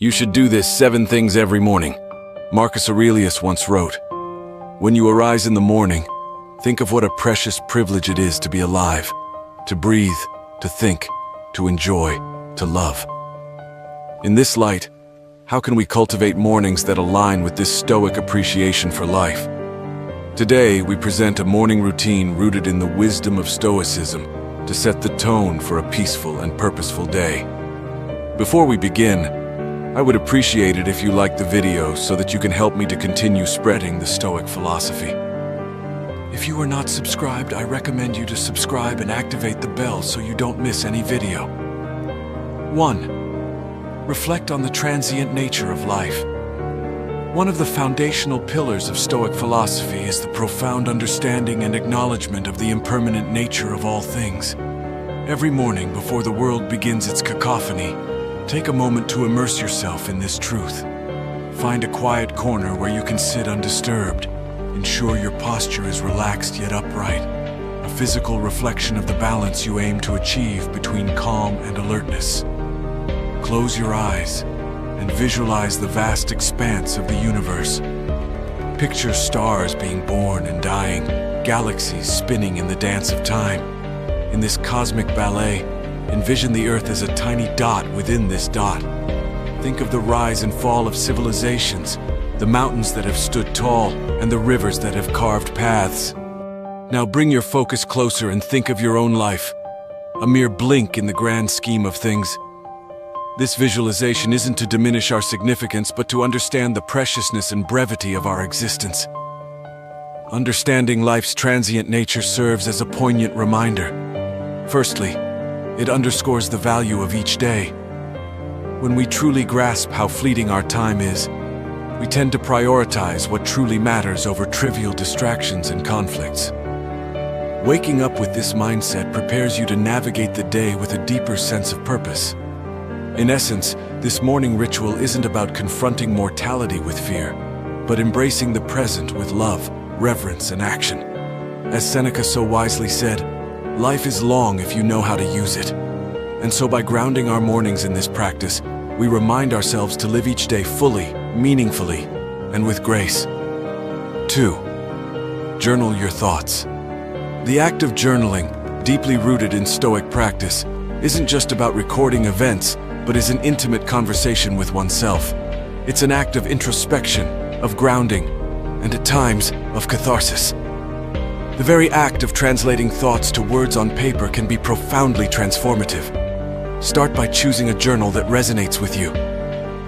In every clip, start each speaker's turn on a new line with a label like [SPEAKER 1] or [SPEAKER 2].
[SPEAKER 1] You should do this 7 things every morning. Marcus Aurelius once wrote, "When you arise in the morning, think of what a precious privilege it is to be alive, to breathe, to think, to enjoy, to love." In this light, how can we cultivate mornings that align with this Stoic appreciation for life? Today, we present a morning routine rooted in the wisdom of Stoicism to set the tone for a peaceful and purposeful day. Before we begin, I would appreciate it if you liked the video so that you can help me to continue spreading the Stoic philosophy. If you are not subscribed, I recommend you to subscribe and activate the bell so you don't miss any video. 1. Reflect on the transient nature of life. One of the foundational pillars of Stoic philosophy is the profound understanding and acknowledgement of the impermanent nature of all things. Every morning before the world begins its cacophony, take a moment to immerse yourself in this truth. Find a quiet corner where you can sit undisturbed. Ensure your posture is relaxed yet upright, a physical reflection of the balance you aim to achieve between calm and alertness. Close your eyes and visualize the vast expanse of the universe. Picture stars being born and dying, galaxies spinning in the dance of time. In this cosmic ballet, envision the Earth as a tiny dot within this dot. Think of the rise and fall of civilizations, the mountains that have stood tall, and the rivers that have carved paths. Now bring your focus closer and think of your own life, a mere blink in the grand scheme of things. This visualization isn't to diminish our significance, but to understand the preciousness and brevity of our existence. Understanding life's transient nature serves as a poignant reminder. Firstly, it underscores the value of each day. When we truly grasp how fleeting our time is, we tend to prioritize what truly matters over trivial distractions and conflicts. Waking up with this mindset prepares you to navigate the day with a deeper sense of purpose. In essence, this morning ritual isn't about confronting mortality with fear, but embracing the present with love, reverence, and action. As Seneca so wisely said, "Life is long if you know how to use it." And so by grounding our mornings in this practice, we remind ourselves to live each day fully, meaningfully, and with grace. 2. Journal your thoughts. The act of journaling, deeply rooted in Stoic practice, isn't just about recording events, but is an intimate conversation with oneself. It's an act of introspection, of grounding, and at times, of catharsis. The very act of translating thoughts to words on paper can be profoundly transformative. Start by choosing a journal that resonates with you.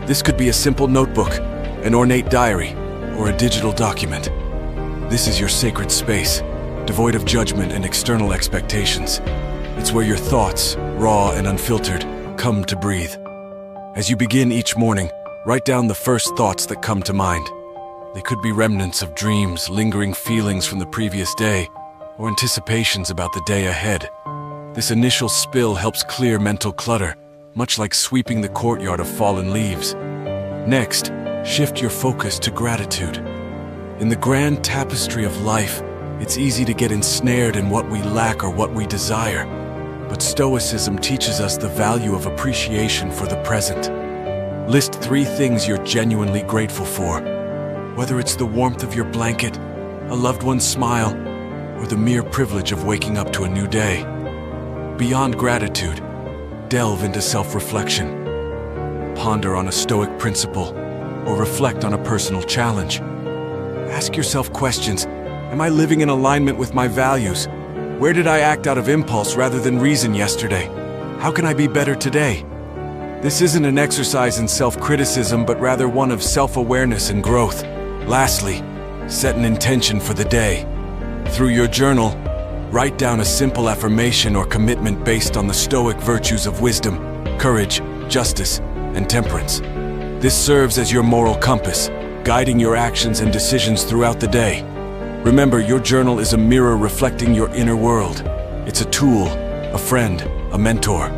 [SPEAKER 1] This could be a simple notebook, an ornate diary, or a digital document. This is your sacred space, devoid of judgment and external expectations. It's where your thoughts, raw and unfiltered, come to breathe. As you begin each morning, write down the first thoughts that come to mind. They could be remnants of dreams, lingering feelings from the previous day, or anticipations about the day ahead. This initial spill helps clear mental clutter, much like sweeping the courtyard of fallen leaves. Next, shift your focus to gratitude. In the grand tapestry of life, it's easy to get ensnared in what we lack or what we desire. But Stoicism teaches us the value of appreciation for the present. List 3 things you're genuinely grateful for, whether it's the warmth of your blanket, a loved one's smile, or the mere privilege of waking up to a new day. Beyond gratitude, delve into self-reflection. Ponder on a Stoic principle, or reflect on a personal challenge. Ask yourself questions. Am I living in alignment with my values? Where did I act out of impulse rather than reason yesterday? How can I be better today? This isn't an exercise in self-criticism, but rather one of self-awareness and growth. Lastly, set an intention for the day. Through your journal, write down a simple affirmation or commitment based on the Stoic virtues of wisdom, courage, justice, and temperance. This serves as your moral compass, guiding your actions and decisions throughout the day. Remember, your journal is a mirror reflecting your inner world. It's a tool, a friend, a mentor.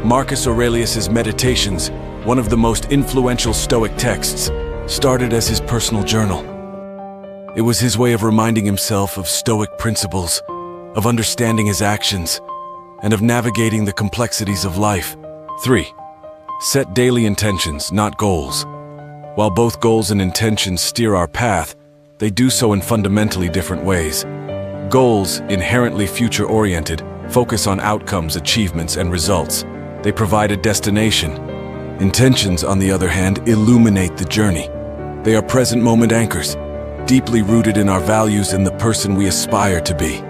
[SPEAKER 1] Marcus Aurelius's Meditations, one of the most influential Stoic texts, started as his personal journal. It was his way of reminding himself of Stoic principles, of understanding his actions, and of navigating the complexities of life. 3. Set daily intentions, not goals. While both goals and intentions steer our path, they do so in fundamentally different ways. Goals, inherently future-oriented, focus on outcomes, achievements, and results. They provide a destination. Intentions, on the other hand, illuminate the journey. They are present moment anchors, deeply rooted in our values and the person we aspire to be.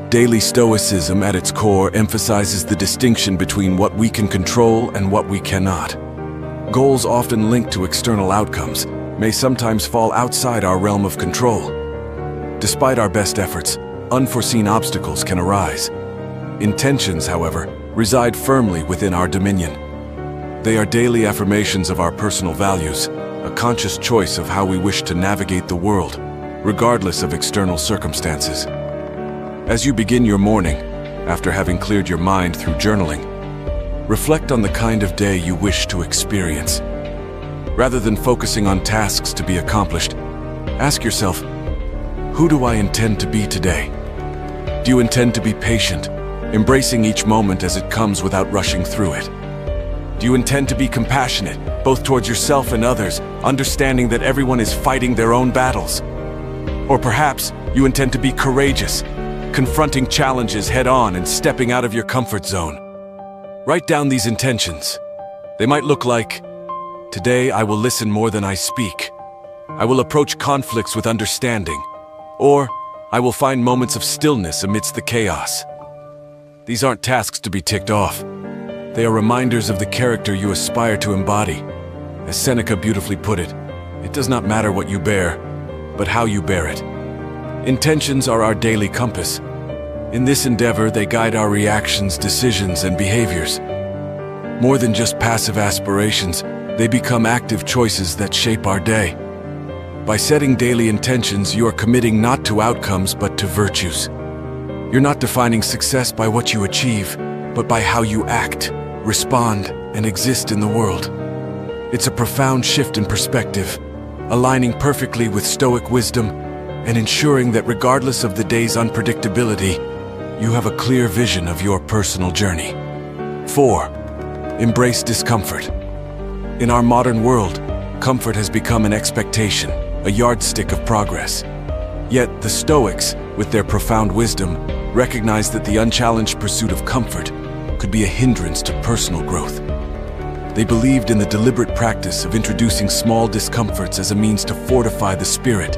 [SPEAKER 1] Daily Stoicism, at its core, emphasizes the distinction between what we can control and what we cannot. Goals, often linked to external outcomes, may sometimes fall outside our realm of control. Despite our best efforts, unforeseen obstacles can arise. Intentions, however, reside firmly within our dominion. They are daily affirmations of our personal values, a conscious choice of how we wish to navigate the world, regardless of external circumstances. As you begin your morning, after having cleared your mind through journaling, reflect on the kind of day you wish to experience. Rather than focusing on tasks to be accomplished, ask yourself, who do I intend to be today? Do you intend to be patient, embracing each moment as it comes without rushing through it? Do you intend to be compassionate, both towards yourself and others, understanding that everyone is fighting their own battles? Or perhaps you intend to be courageous, confronting challenges head-on and stepping out of your comfort zone. Write down these intentions. They might look like, today I will listen more than I speak. I will approach conflicts with understanding. Or, I will find moments of stillness amidst the chaos. These aren't tasks to be ticked off. They are reminders of the character you aspire to embody. As Seneca beautifully put it, it does not matter what you bear, but how you bear it. Intentions are our daily compass. In this endeavor, they guide our reactions, decisions, and behaviors. More than just passive aspirations, they become active choices that shape our day. By setting daily intentions, you are committing not to outcomes, but to virtues. You're not defining success by what you achieve, but by how you act, respond, and exist in the world. It's a profound shift in perspective, aligning perfectly with Stoic wisdom and ensuring that regardless of the day's unpredictability, you have a clear vision of your personal journey. 4. Embrace discomfort. In our modern world, comfort has become an expectation, a yardstick of progress. Yet the Stoics, with their profound wisdom, recognized that the unchallenged pursuit of comfort could be a hindrance to personal growth. They believed in the deliberate practice of introducing small discomforts as a means to fortify the spirit,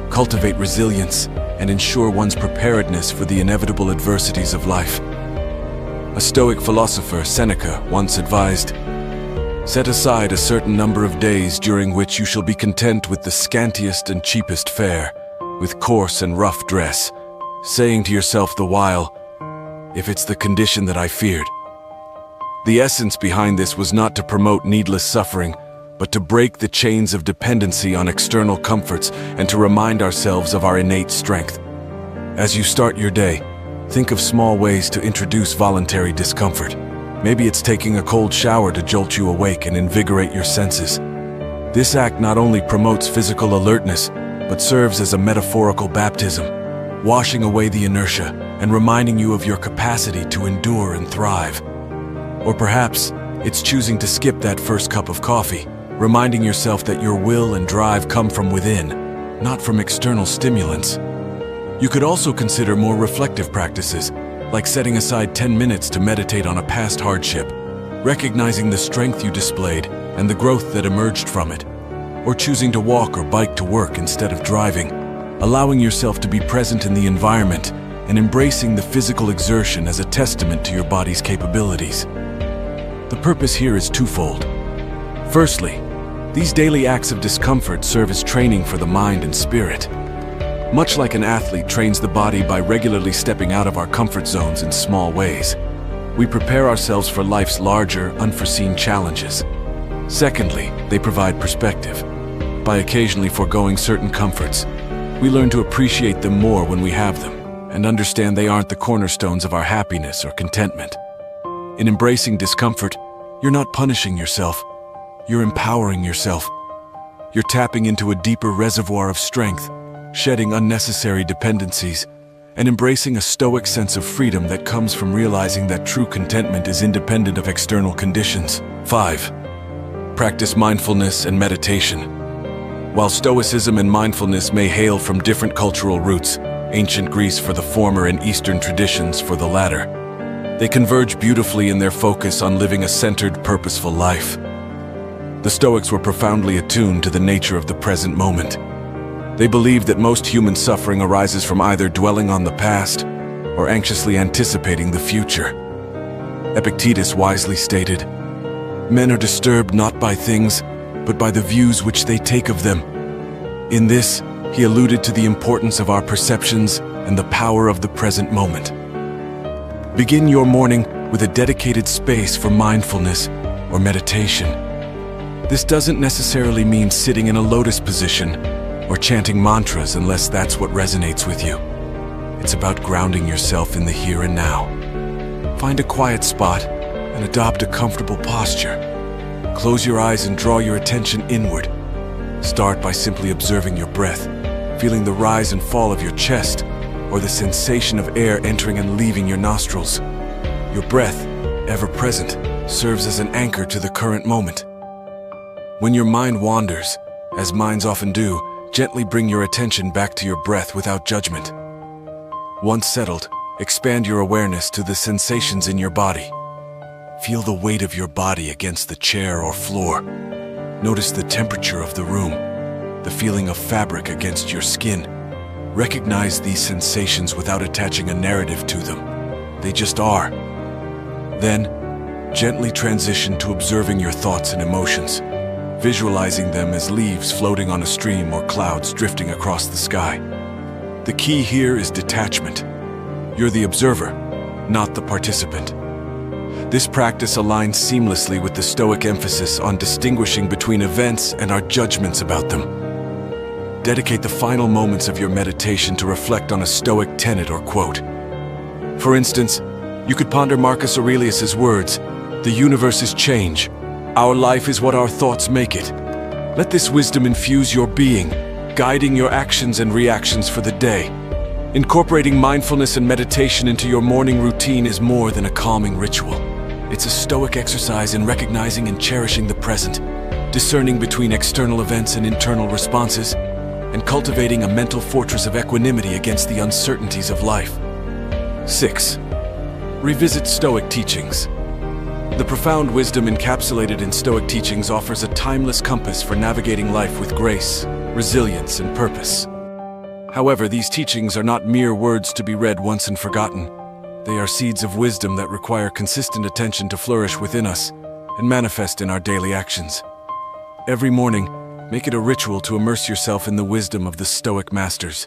[SPEAKER 1] cultivate resilience, and ensure one's preparedness for the inevitable adversities of life. A Stoic philosopher, Seneca, once advised, "Set aside a certain number of days during which you shall be content with the scantiest and cheapest fare, with coarse and rough dress, saying to yourself the while, 'If it's the condition that I feared.'" The essence behind this was not to promote needless suffering, but to break the chains of dependency on external comforts and to remind ourselves of our innate strength. As you start your day, think of small ways to introduce voluntary discomfort. Maybe it's taking a cold shower to jolt you awake and invigorate your senses. This act not only promotes physical alertness, but serves as a metaphorical baptism, washing away the inertia and reminding you of your capacity to endure and thrive. Or perhaps it's choosing to skip that first cup of coffee, reminding yourself that your will and drive come from within, not from external stimulants. You could also consider more reflective practices, like setting aside 10 minutes to meditate on a past hardship, recognizing the strength you displayed and the growth that emerged from it, or choosing to walk or bike to work instead of driving, allowing yourself to be present in the environment and embracing the physical exertion as a testament to your body's capabilities. The purpose here is twofold. Firstly, these daily acts of discomfort serve as training for the mind and spirit. Much like an athlete trains the body by regularly stepping out of our comfort zones in small ways, we prepare ourselves for life's larger, unforeseen challenges. Secondly, they provide perspective. By occasionally foregoing certain comforts, we learn to appreciate them more when we have them, and understand they aren't the cornerstones of our happiness or contentment. In embracing discomfort, you're not punishing yourself, you're empowering yourself. You're tapping into a deeper reservoir of strength, shedding unnecessary dependencies, and embracing a Stoic sense of freedom that comes from realizing that true contentment is independent of external conditions. 5. practice mindfulness and meditation. While Stoicism and mindfulness may hail from different cultural roots, ancient Greece for the former and Eastern traditions for the latter, they converge beautifully in their focus on living a centered, purposeful life. The Stoics were profoundly attuned to the nature of the present moment. They believed that most human suffering arises from either dwelling on the past or anxiously anticipating the future. Epictetus wisely stated, "Men are disturbed not by things, but by the views which they take of them." In this, he alluded to the importance of our perceptions and the power of the present moment. Begin your morning with a dedicated space for mindfulness or meditation. This doesn't necessarily mean sitting in a lotus position or chanting mantras unless that's what resonates with you. It's about grounding yourself in the here and now. Find a quiet spot and adopt a comfortable posture. Close your eyes and draw your attention inward. Start by simply observing your breath, feeling the rise and fall of your chest, or the sensation of air entering and leaving your nostrils. Your breath, ever present, serves as an anchor to the current moment. When your mind wanders, as minds often do, gently bring your attention back to your breath without judgment. Once settled, expand your awareness to the sensations in your body. Feel the weight of your body against the chair or floor. Notice the temperature of the room, the feeling of fabric against your skin. Recognize these sensations without attaching a narrative to them. They just are. Then, gently transition to observing your thoughts and emotions, visualizing them as leaves floating on a stream or clouds drifting across the sky. The key here is detachment. You're the observer, not the participant. This practice aligns seamlessly with the Stoic emphasis on distinguishing between events and our judgments about them. Dedicate the final moments of your meditation to reflect on a Stoic tenet or quote. For instance, you could ponder Marcus Aurelius's words, "The universe is change. Our life is what our thoughts make it." Let this wisdom infuse your being, guiding your actions and reactions for the day. Incorporating mindfulness and meditation into your morning routine is more than a calming ritual. It's a Stoic exercise in recognizing and cherishing the present, discerning between external events and internal responses, and cultivating a mental fortress of equanimity against the uncertainties of life. 6. Revisit Stoic teachings. The profound wisdom encapsulated in Stoic teachings offers a timeless compass for navigating life with grace, resilience, and purpose. However, these teachings are not mere words to be read once and forgotten. They are seeds of wisdom that require consistent attention to flourish within us and manifest in our daily actions. Every morning, make it a ritual to immerse yourself in the wisdom of the Stoic masters.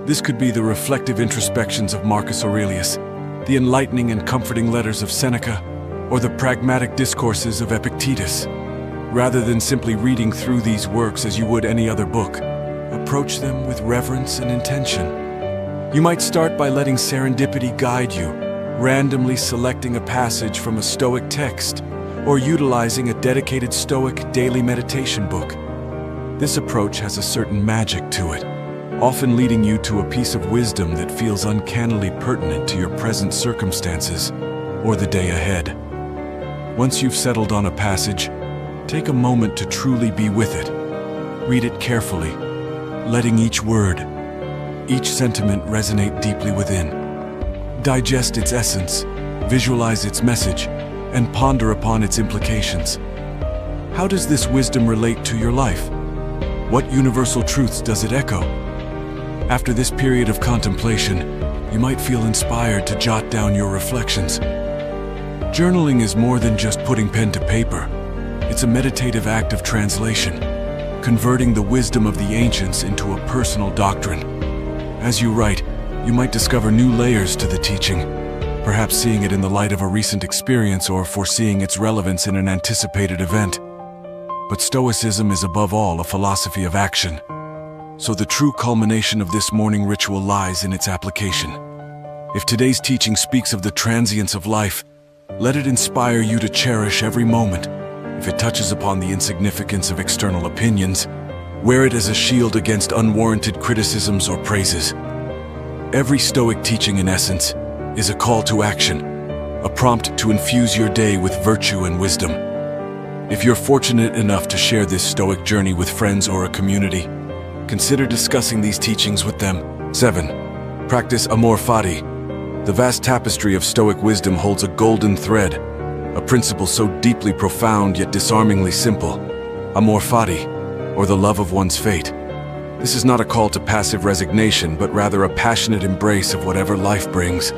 [SPEAKER 1] This could be the reflective introspections of Marcus Aurelius, the enlightening and comforting letters of Seneca, or the pragmatic discourses of Epictetus. Rather than simply reading through these works as you would any other book, approach them with reverence and intention. You might start by letting serendipity guide you, randomly selecting a passage from a Stoic text, or utilizing a dedicated Stoic daily meditation book. This approach has a certain magic to it, often leading you to a piece of wisdom that feels uncannily pertinent to your present circumstances or the day ahead. Once you've settled on a passage, take a moment to truly be with it. Read it carefully, letting each word, each sentiment resonate deeply within. Digest its essence, visualize its message, and ponder upon its implications. How does this wisdom relate to your life? What universal truths does it echo? After this period of contemplation, you might feel inspired to jot down your reflections. Journaling is more than just putting pen to paper. It's a meditative act of translation, converting the wisdom of the ancients into a personal doctrine. As you write, you might discover new layers to the teaching, perhaps seeing it in the light of a recent experience or foreseeing its relevance in an anticipated event. But Stoicism is above all a philosophy of action. So the true culmination of this morning ritual lies in its application. If today's teaching speaks of the transience of life, let it inspire you to cherish every moment. If it touches upon the insignificance of external opinions, wear it as a shield against unwarranted criticisms or praises. Every Stoic teaching, in essence, is a call to action, a prompt to infuse your day with virtue and wisdom. If you're fortunate enough to share this Stoic journey with friends or a community, consider discussing these teachings with them. 7. Practice amor fati. The vast tapestry of Stoic wisdom holds a golden thread, a principle so deeply profound yet disarmingly simple. Amor fati, or the love of one's fate. This is not a call to passive resignation, but rather a passionate embrace of whatever life brings,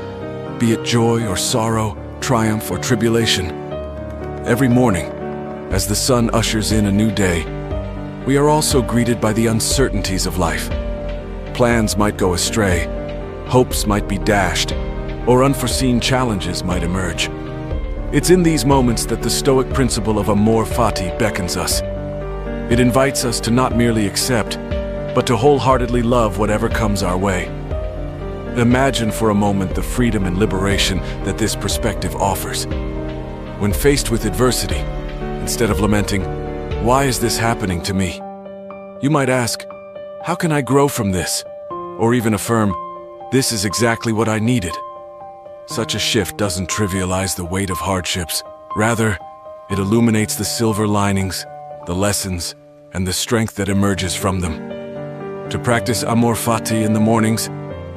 [SPEAKER 1] be it joy or sorrow, triumph or tribulation. Every morning, as the sun ushers in a new day, we are also greeted by the uncertainties of life. Plans might go astray, hopes might be dashed, or unforeseen challenges might emerge. It's in these moments that the Stoic principle of amor fati beckons us. It invites us to not merely accept, but to wholeheartedly love whatever comes our way. Imagine for a moment the freedom and liberation that this perspective offers. When faced with adversity, instead of lamenting, "Why is this happening to me?" you might ask, "How can I grow from this?" Or even affirm, "This is exactly what I needed." Such a shift doesn't trivialize the weight of hardships. Rather, it illuminates the silver linings, the lessons, and the strength that emerges from them. To practice amor fati in the mornings,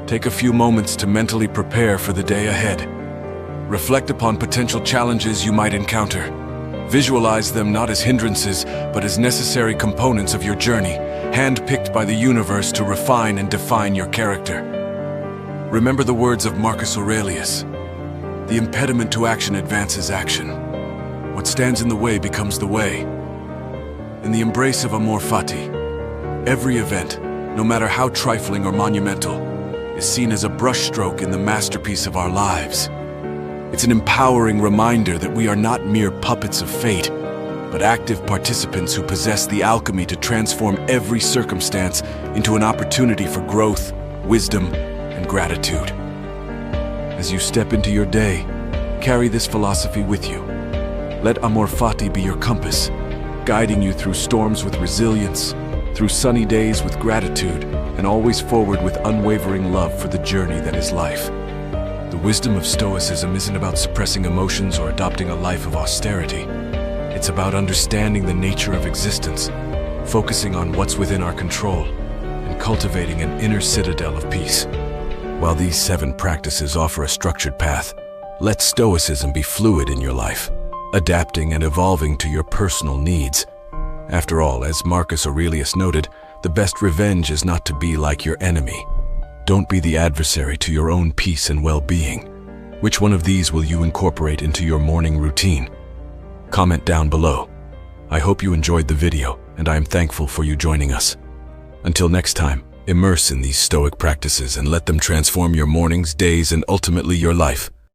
[SPEAKER 1] take a few moments to mentally prepare for the day ahead. Reflect upon potential challenges you might encounter. Visualize them not as hindrances, but as necessary components of your journey, hand-picked by the universe to refine and define your character. Remember the words of Marcus Aurelius: "The impediment to action advances action. What stands in the way becomes the way." In the embrace of amor fati, every event, no matter how trifling or monumental, is seen as a brushstroke in the masterpiece of our lives. It's an empowering reminder that we are not mere puppets of fate, but active participants who possess the alchemy to transform every circumstance into an opportunity for growth, wisdom, and gratitude. As you step into your day, carry this philosophy with you. Let amor fati be your compass, guiding you through storms with resilience, through sunny days with gratitude, and always forward with unwavering love for the journey that is life. The wisdom of Stoicism isn't about suppressing emotions or adopting a life of austerity. It's about understanding the nature of existence, focusing on what's within our control, and cultivating an inner citadel of peace. While these 7 practices offer a structured path, let Stoicism be fluid in your life, adapting and evolving to your personal needs. After all, as Marcus Aurelius noted, the best revenge is not to be like your enemy. Don't be the adversary to your own peace and well-being. Which one of these will you incorporate into your morning routine? Comment down below. I hope you enjoyed the video, and I am thankful for you joining us. Until next time, immerse in these Stoic practices and let them transform your mornings, days, and ultimately your life.